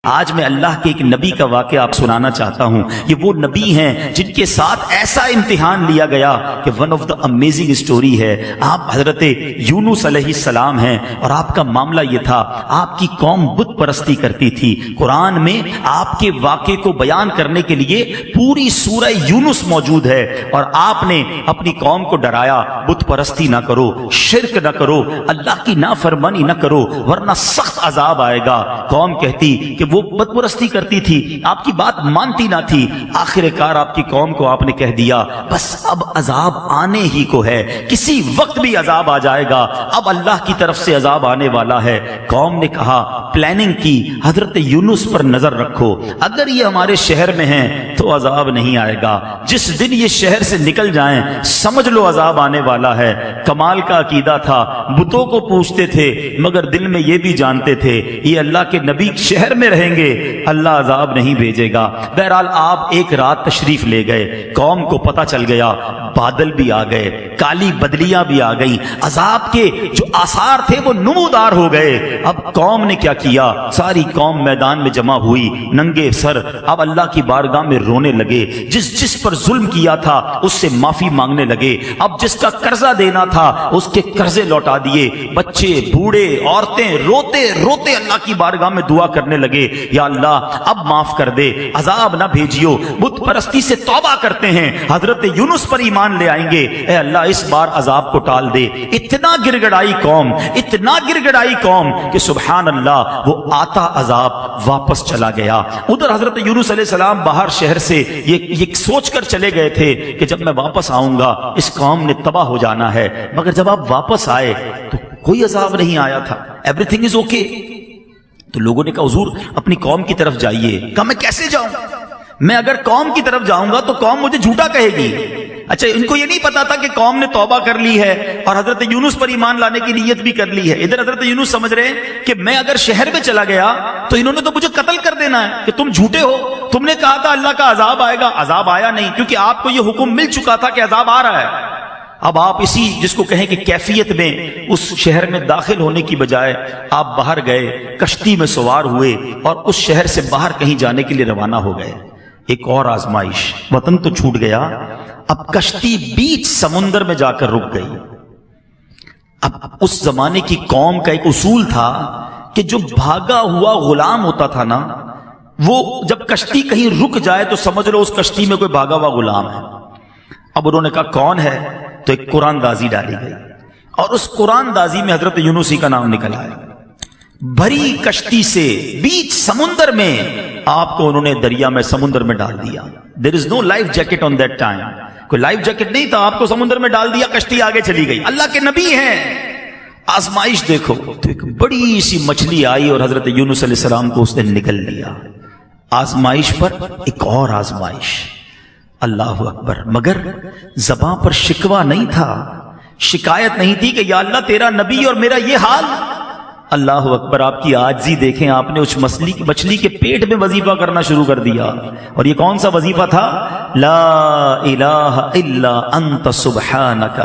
آج میں اللہ کے ایک نبی کا واقعہ آپ سنانا چاہتا ہوں. یہ وہ نبی ہیں جن کے ساتھ ایسا امتحان لیا گیا کہ one of the amazing story ہے. آپ حضرت یونس علیہ السلام ہیں اور آپ کا معاملہ یہ تھا, آپ کی قوم بت پرستی کرتی تھی. قرآن میں آپ کے واقعے کو بیان کرنے کے لیے پوری سورہ یونس موجود ہے اور آپ نے اپنی قوم کو ڈرایا, بت پرستی نہ کرو, شرک نہ کرو, اللہ کی نافرمانی نہ کرو ورنہ سخت عذاب آئے گا. قوم کہتی کہ وہ بت پرستی کرتی تھی, آپ کی بات مانتی نہ تھی. آخر کار آپ کی قوم کو آپ نے کہہ دیا بس اب عذاب آنے ہی کو ہے, کسی وقت بھی عذاب آ جائے گا, اب اللہ کی طرف سے عذاب آنے والا ہے. قوم نے کہا, پلاننگ کی, حضرت یونس پر نظر رکھو, اگر یہ ہمارے شہر میں ہیں تو عذاب نہیں آئے گا, جس دن یہ شہر سے نکل جائیں سمجھ لو عذاب آنے والا ہے. کمال کا عقیدہ تھا, بتوں کو پوچھتے تھے مگر دل میں یہ بھی جانتے تھے یہ اللہ کے نبی شہر میں رہیں گے, اللہ عذاب نہیں بھیجے گا. بہرحال آپ ایک رات تشریف لے گئے, قوم کو پتہ چل گیا, بادل بھی آ گئے, کالی بدلیاں بھی آ گئیں, عذاب کے جو آثار تھے وہ نمودار ہو گئے. اب قوم نے کیا کیا, ساری قوم میدان میں جمع ہوئی ننگے سر. اب اللہ کی بارگاہ میں رونے لگے, جس پر ظلم کیا تھا اس سے معافی مانگنے لگے. اب جس کا قرضہ دینا تھا اس کے قرضے لوٹا دیے. بچے, بوڑھے, عورتیں روتے روتے اللہ کی بارگاہ میں دعا کرنے لگے, یا اللہ اب معاف کر دے, عذاب نہ بھیجیو, بت پرستی سے توبہ کرتے ہیں, حضرت یونس پر ایمان لے آئیں گے, اے اللہ اس بار عذاب کو ٹال دے. اتنا گر گڑائی قوم, اتنا گر گڑائی قوم کہ سبحان اللہ وہ آتا عذاب واپس چلا گیا. ادھر حضرت یونس علیہ السلام باہر شہر سے یہ سوچ کر چلے گئے تھے کہ جب میں واپس آؤں گا اس قوم نے تباہ ہو جانا ہے, مگر جب آپ واپس آئے تو کوئی عذاب نہیں آیا تھا, ایوری تھنگ از اوکے. تو لوگوں نے کہا حضور اپنی قوم کی طرف جائیے. کہا میں کیسے جاؤں, میں اگر قوم کی طرف جاؤں گا تو قوم مجھے جھوٹا کہے گی. اچھا ان کو یہ نہیں پتا تھا کہ قوم نے توبہ کر لی ہے اور حضرت یونس پر ایمان لانے کی نیت بھی کر لی ہے. ادھر حضرت یونس سمجھ رہے ہیں کہ میں اگر شہر میں چلا گیا تو انہوں نے تو مجھے قتل کر دینا ہے کہ تم جھوٹے ہو, تم نے کہا تھا اللہ کا عذاب آئے گا, عذاب آیا نہیں کیونکہ آپ کو یہ حکم مل چکا تھا کہ عذاب آ رہا ہے. اب آپ اسی جس کو کہیں کہ کیفیت میں اس شہر میں داخل ہونے کی بجائے آپ باہر گئے, کشتی میں سوار ہوئے اور اس شہر سے باہر کہیں جانے کے لیے روانہ ہو گئے. ایک اور آزمائش, وطن تو چھوٹ گیا, اب کشتی بیچ سمندر میں جا کر رک گئی. اب اس زمانے کی قوم کا ایک اصول تھا کہ جو بھاگا ہوا غلام ہوتا تھا نا, وہ جب کشتی کہیں رک جائے تو سمجھ لو اس کشتی میں کوئی بھاگا ہوا غلام ہے. اب انہوں نے کہا کون ہے, تو ایک قرآن دازی ڈالی گئی اور اس قرآن دازی میں حضرت یونس ہی کا نام نکل آیا. بھری کشتی سے بیچ سمندر میں آپ کو انہوں نے دریا میں سمندر میں ڈال دیا. There is no life jacket on that time, کوئی لائف جیکٹ نہیں تھا, آپ کو سمندر میں ڈال دیا, کشتی آگے چلی گئی. اللہ کے نبی ہیں, آزمائش دیکھو, تو ایک بڑی سی مچھلی آئی اور حضرت یونس علیہ السلام کو اس نے نگل لیا. آزمائش پر ایک اور آزمائش, اللہ اکبر. مگر زباں پر شکوہ نہیں تھا, شکایت نہیں تھی کہ یا اللہ تیرا نبی اور میرا یہ حال. اللہ اکبر, آپ کی عاجزی دیکھیں, آپ نے اس مچھلی کے پیٹ میں وظیفہ کرنا شروع کر دیا. اور یہ کون سا وظیفہ تھا, لا الہ الا انت سبحانک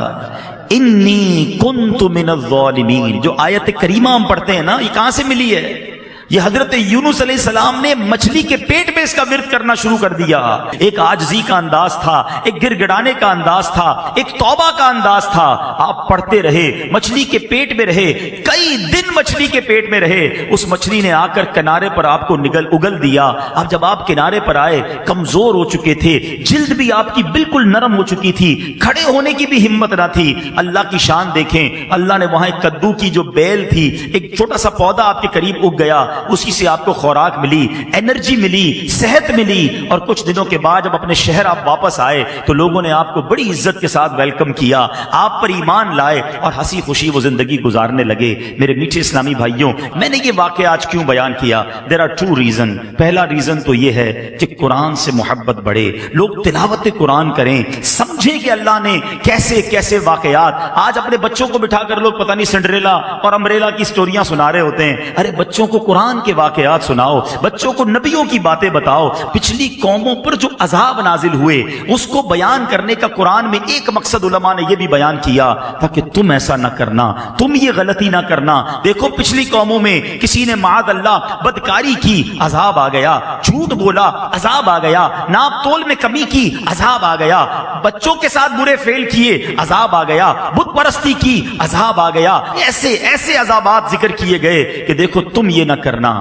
انی کنت من الظالمین. جو آیت کریمہ ہم پڑھتے ہیں نا, یہ کہاں سے ملی ہے؟ یہ حضرت یونس علیہ السلام نے مچھلی کے پیٹ میں اس کا ورد کرنا شروع کر دیا. ایک عاجزی کا انداز تھا, ایک گر گڑانے کا انداز تھا, ایک توبہ کا انداز تھا. آپ پڑھتے رہے, مچھلی کے پیٹ میں رہے, کئی دن مچھلی کے پیٹ میں رہے. اس مچھلی نے آ کر کنارے پر آپ کو اگل دیا. اب جب آپ کنارے پر آئے, کمزور ہو چکے تھے, جلد بھی آپ کی بالکل نرم ہو چکی تھی, کھڑے ہونے کی بھی ہمت نہ تھی. اللہ کی شان دیکھیں, اللہ نے وہاں ایک کدو کی جو بیل تھی, ایک چھوٹا سا پودا آپ کے قریب اگ گیا, اسی سے آپ کو خوراک ملی, انرجی ملی, صحت ملی. اور کچھ دنوں کے بعد جب اپنے شہر آپ واپس آئے تو لوگوں نے آپ کو بڑی عزت کے ساتھ ویلکم کیا, آپ پر ایمان لائے اور ہنسی خوشی وہ زندگی گزارنے لگے. میرے میٹھے اسلامی بھائیوں, میں نے یہ واقعہ آج کیوں بیان کیا؟ There are two reason. پہلا ریزن تو یہ ہے کہ قرآن سے محبت بڑھے, لوگ تلاوت قرآن کریں, سمجھیں کہ اللہ نے کیسے کیسے واقعات. آج اپنے بچوں کو بٹھا کر لوگ پتہ نہیں سنڈریلا اور امبریلا کی سٹوریاں سنا رہے ہوتے ہیں. ارے بچوں کو قرآن قرآن کے واقعات سناؤ، بچوں کو نبیوں کی باتیں بتاؤ، پچھلی قوموں پر جو عذاب نازل ہوئے اس کو بیان کرنے کا قرآن میں ایک مقصد علماء نے یہ بھی بیان کیا تاکہ تم ایسا نہ کرنا، تم یہ غلطی نہ کرنا۔ دیکھو پچھلی قوموں میں کسی نے معاذ اللہ بدکاری کی، عذاب آ گیا، جھوٹ بولا، عذاب آ گیا، ناپ تول میں کمی کی، عذاب آ گیا، بچوں کے ساتھ برے فعل کیے، عذاب آ گیا، بت پرستی کی، عذاب آ گیا، ایسے ایسے عذابات ذکر کیے گئے کہ دیکھو تم یہ نہ کرنا۔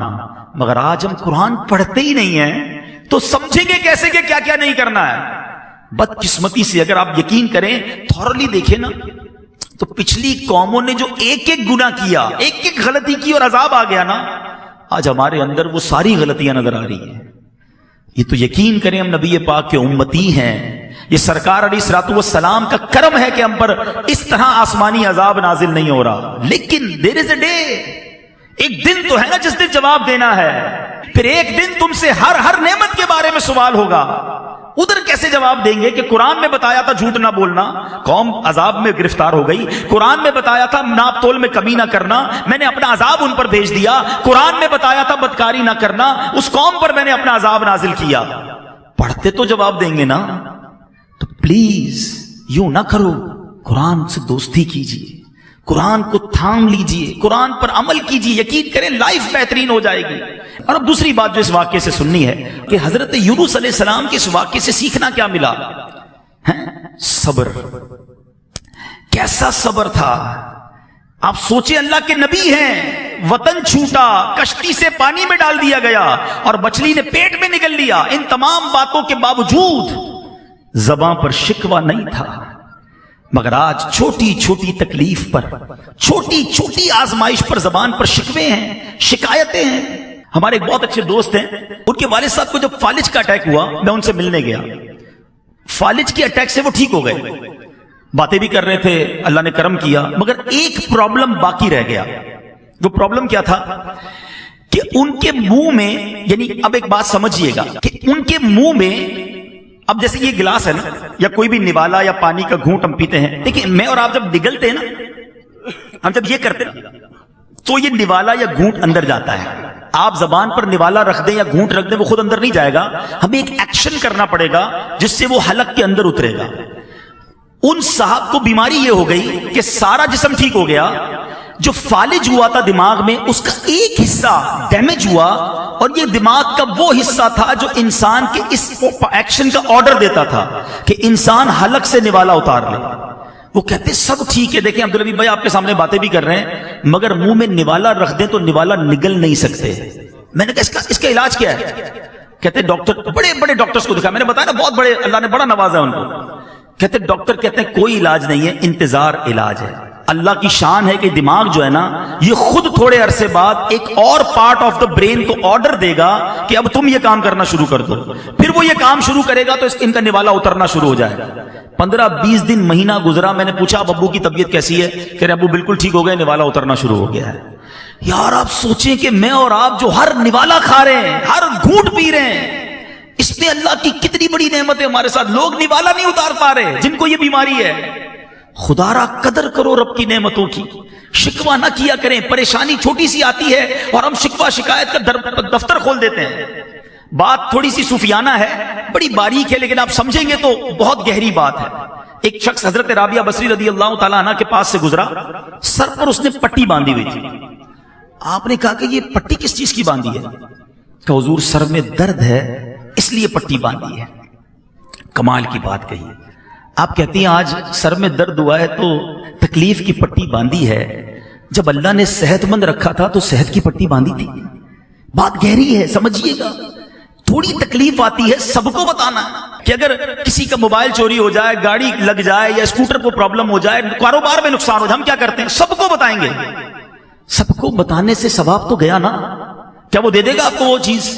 مگر آج ہم قرآن پڑھتے ہی نہیں ہیں تو سمجھیں گے کیسے کہ کیا کیا نہیں کرنا ہے؟ بدقسمتی سے اگر آپ یقین کریں، تھورلی دیکھیں نا، تو پچھلی قوموں نے جو ایک ایک گناہ کیا، ایک ایک غلطی کی اور عذاب آ گیا نا، آج ہمارے اندر وہ ساری غلطیاں نظر آ رہی ہیں۔ یہ تو یقین کریں ہم نبی پاک کے امتی ہیں، یہ سرکار علیہ الصلوۃ والسلام کا کرم ہے کہ ہم پر اس طرح آسمانی عذاب نازل نہیں ہو رہا۔ لیکن دیر از اے ڈے، ایک دن تو ہے نا جس دن جواب دینا ہے، پھر ایک دن تم سے ہر نعمت کے بارے میں سوال ہوگا۔ ادھر کیسے جواب دیں گے کہ قرآن میں بتایا تھا جھوٹ نہ بولنا، قوم عذاب میں گرفتار ہو گئی، قرآن میں بتایا تھا ناپ تول میں کمی نہ کرنا، میں نے اپنا عذاب ان پر بھیج دیا، قرآن میں بتایا تھا بدکاری نہ کرنا، اس قوم پر میں نے اپنا عذاب نازل کیا۔ پڑھتے تو جواب دیں گے نا، تو پلیز یوں نہ کرو، قرآن سے دوستی کیجیے، قرآن کو تھام لیجیے، قرآن پر عمل کیجیے، یقین کریں لائف بہترین ہو جائے گی۔ اور اب دوسری بات جو اس واقعے سے سننی ہے کہ حضرت یونس علیہ السلام کے اس واقعے سے سیکھنا کیا ملا؟ صبر۔ کیسا صبر تھا! آپ سوچیں، اللہ کے نبی ہیں، وطن چھوٹا، کشتی سے پانی میں ڈال دیا گیا اور مچھلی نے پیٹ میں نگل لیا، ان تمام باتوں کے باوجود زباں پر شکوہ نہیں تھا۔ مگر آج چھوٹی چھوٹی تکلیف پر، چھوٹی چھوٹی آزمائش پر زبان پر شکوے ہیں، شکایتیں ہیں۔ ہمارے ایک بہت اچھے دوست ہیں، ان کے والد صاحب کو جب فالج کا اٹیک ہوا، میں ان سے ملنے گیا، فالج کے اٹیک سے وہ ٹھیک ہو گئے، باتیں بھی کر رہے تھے، اللہ نے کرم کیا، مگر ایک پرابلم باقی رہ گیا۔ وہ پرابلم کیا تھا کہ ان کے منہ میں، یعنی اب ایک بات سمجھیے گا کہ ان کے منہ میں، اب جیسے یہ گلاس ہے نا، یا کوئی بھی نوالا یا پانی کا گھونٹ ہم پیتے ہیں، دیکھیں میں اور آپ جب نگلتے ہیں نا، ہم جب یہ کرتے ہیں تو یہ نوالا یا گھونٹ اندر جاتا ہے۔ آپ زبان پر نوالا رکھ دیں یا گھونٹ رکھ دیں، وہ خود اندر نہیں جائے گا، ہمیں ایک ایکشن کرنا پڑے گا جس سے وہ حلق کے اندر اترے گا۔ ان صاحب کو بیماری یہ ہو گئی کہ سارا جسم ٹھیک ہو گیا، جو فالج ہوا تھا دماغ میں اس کا ایک حصہ ڈیمیج ہوا، اور یہ دماغ کا وہ حصہ تھا جو انسان کے اس ایکشن کا آرڈر دیتا تھا کہ انسان حلق سے نوالا اتار لے۔ وہ کہتے سب ٹھیک ہے، دیکھیں عبدالحبیب بھائی آپ کے سامنے باتیں بھی کر رہے ہیں، مگر منہ میں نوالا رکھ دیں تو نوالا نگل نہیں سکتے۔ میں نے کہا اس کا علاج کیا ہے؟ کہتے ڈاکٹر، بڑے بڑے ڈاکٹرز کو دکھا، میں نے بتایا نا بہت بڑے، اللہ نے بڑا نوازا ہے ان کو۔ کہتے ڈاکٹر کہتے ہیں کوئی علاج نہیں ہے، انتظار علاج ہے۔ اللہ کی شان ہے کہ دماغ جو ہے نا، یہ خود تھوڑے عرصے بعد ایک اور پارٹ آف دا برین کو آرڈر دے گا کہ اب تم یہ کام کرنا شروع کر دو، پھر وہ یہ کام شروع کرے گا تو ان کا نوالا اترنا شروع ہو جائے گا۔ 15-20 دن، مہینہ گزرا، میں نے پوچھا اب ابو کی طبیعت کیسی ہے؟ کہہ رہے ابو بالکل ٹھیک ہو گئے، نوالا اترنا شروع ہو گیا ہے۔ یار آپ سوچیں کہ میں اور آپ جو ہر نوالا کھا رہے ہیں، ہر گھونٹ پی رہے ہیں، اس میں اللہ کی کتنی بڑی نعمت ہے ہمارے ساتھ۔ لوگ نوالا نہیں اتار پا رہے جن کو یہ بیماری ہے۔ خدا را قدر کرو رب کی نعمتوں کی، شکوہ نہ کیا کریں۔ پریشانی چھوٹی سی آتی ہے اور ہم شکوہ شکایت کا دفتر کھول دیتے ہیں۔ بات تھوڑی سی صوفیانہ ہے، بڑی باریک ہے، لیکن آپ سمجھیں گے تو بہت گہری بات ہے۔ ایک شخص حضرت رابعہ بصری رضی اللہ تعالیٰ عنہ کے پاس سے گزرا، سر پر اس نے پٹی باندھی ہوئی تھی۔ آپ نے کہا کہ یہ پٹی کس چیز کی باندھی ہے؟ کہ حضور سر میں درد ہے اس لیے پٹی باندھی ہے۔ کمال کی بات کہی۔ آپ کہتی ہیں آج سر میں درد ہوا ہے تو تکلیف کی پٹی باندھی ہے، جب اللہ نے صحت مند رکھا تھا تو صحت کی پٹی باندھی تھی۔ بات گہری ہے، سمجھیے گا۔ تھوڑی تکلیف آتی ہے سب کو بتانا کہ اگر کسی کا موبائل چوری ہو جائے، گاڑی لگ جائے یا اسکوٹر کو پرابلم ہو جائے، کاروبار میں نقصان ہو جائے، ہم کیا کرتے ہیں؟ سب کو بتائیں گے۔ سب کو بتانے سے ثواب تو گیا نا؟ کیا وہ دے دے گا آپ کو وہ چیز؟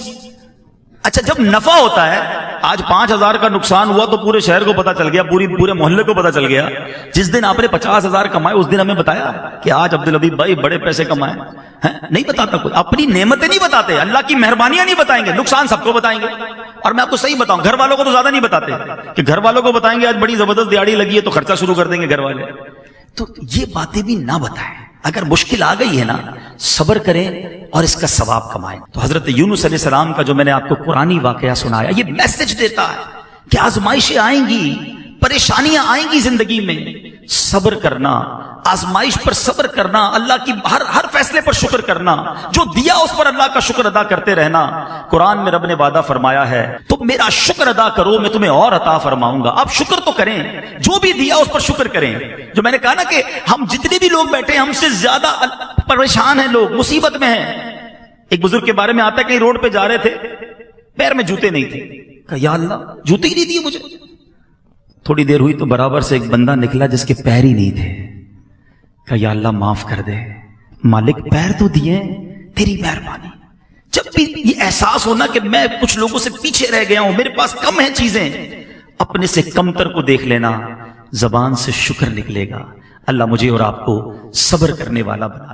اچھا جب نفع ہوتا ہے، آج 5000 کا نقصان ہوا تو پورے شہر کو پتا چل گیا، پورے محلے کو پتا چل گیا۔ جس دن آپ نے 50,000 کمائے اس دن ہمیں بتایا کہ آج عبدالحبیب بھائی بڑے پیسے کمائے ہیں؟ نہیں بتاتا کوئی، اپنی نعمتیں نہیں بتاتے، اللہ کی مہربانیاں نہیں بتائیں گے، نقصان سب کو بتائیں گے۔ اور میں آپ کو صحیح بتاؤں، گھر والوں کو تو زیادہ نہیں بتاتے کہ گھر والوں کو بتائیں گے آج بڑی زبردست دیہڑی لگی ہے تو خرچہ شروع کر دیں گے گھر والے۔ تو یہ باتیں بھی نہ بتائیں، اگر مشکل آ گئی ہے نا، صبر کریں اور اس کا ثواب کمائیں۔ تو حضرت یونس علیہ السلام کا جو میں نے آپ کو قرآنی واقعہ سنایا، یہ میسج دیتا ہے کہ آزمائشیں آئیں گی، پریشانیاں آئیں گی زندگی میں، صبر کرنا، آزمائش پر صبر کرنا، اللہ کی ہر فیصلے پر شکر کرنا، جو دیا اس پر اللہ کا شکر ادا کرتے رہنا۔ قرآن میں رب نے وعدہ فرمایا ہے تم میرا شکر ادا کرو میں تمہیں اور عطا فرماؤں گا۔ آپ شکر تو کریں، جو بھی دیا اس پر شکر کریں۔ جو میں نے کہا نا کہ ہم جتنے بھی لوگ بیٹھے ہیں ہم سے زیادہ پریشان ہیں، لوگ مصیبت میں ہیں۔ ایک بزرگ کے بارے میں آتا ہے کہیں روڈ پہ جا رہے تھے، پیر میں جوتے نہیں تھے، کہا یا اللہ جوتے ہی نہیں دیے مجھے۔ تھوڑی دیر ہوئی تو برابر سے ایک بندہ نکلا جس کے پیر ہی نہیں تھے، کہا یا اللہ معاف کر دے، مالک پیر تو دیے، تیری مہربانی۔ جب بھی یہ احساس ہونا کہ میں کچھ لوگوں سے پیچھے رہ گیا ہوں، میرے پاس کم ہیں چیزیں، اپنے سے کمتر کو دیکھ لینا، زبان سے شکر نکلے گا۔ اللہ مجھے اور آپ کو صبر کرنے والا بنا دے۔